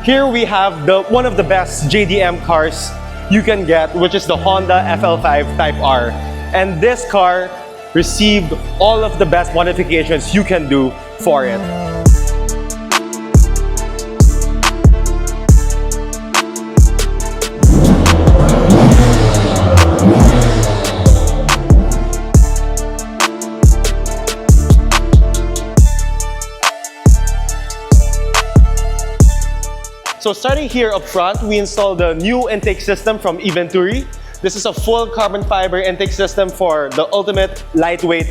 Here we have one of the best JDM cars you can get, which is the Honda FL5 Type R. And this car received all of the best modifications you can do for it. So starting here up front, we installed the new intake system from eVenturi. This is a full carbon fiber intake system for the ultimate lightweight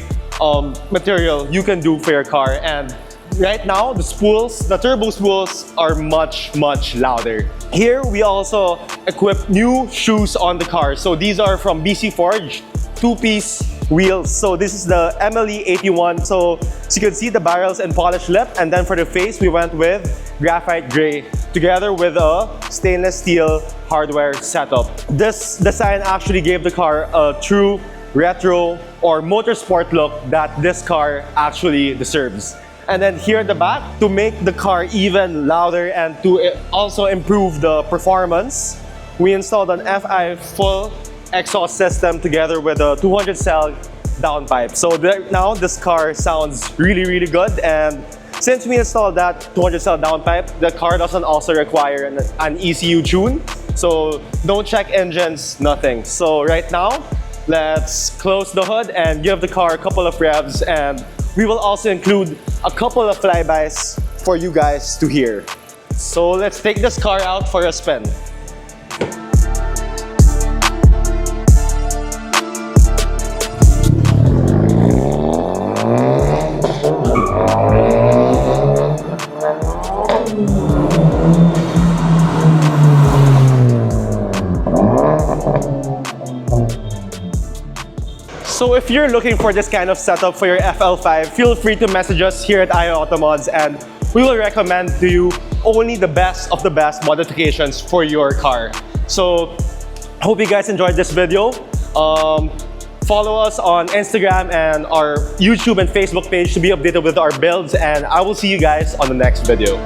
material you can do for your car. And right now, the turbo spools are much louder. Here we also equipped new shoes on the car. So these are from BC Forge, two-piece wheels. So this is the MLE 81. So as you can see, the barrels and polished lip. And then for the face, we went with graphite gray together with a stainless steel hardware setup. This design actually gave the car a true retro or motorsport look that this car actually deserves. And then here at the back, to make the car even louder and to also improve the performance, we installed an FI full exhaust system together with a 200-cell downpipe. So now this car sounds really good, and since we installed that 200-cell downpipe, the car doesn't also require an ECU tune. So don't check engines, nothing. So right now, let's close the hood and give the car a couple of revs, and we will also include a couple of flybys for you guys to hear. So let's take this car out for a spin. So if you're looking for this kind of setup for your FL5, feel free to message us here at IO Automods, and we will recommend to you only the best of the best modifications for your car. So I hope you guys enjoyed this video. Follow us on Instagram and our YouTube and Facebook page to be updated with our builds, and I will see you guys on the next video.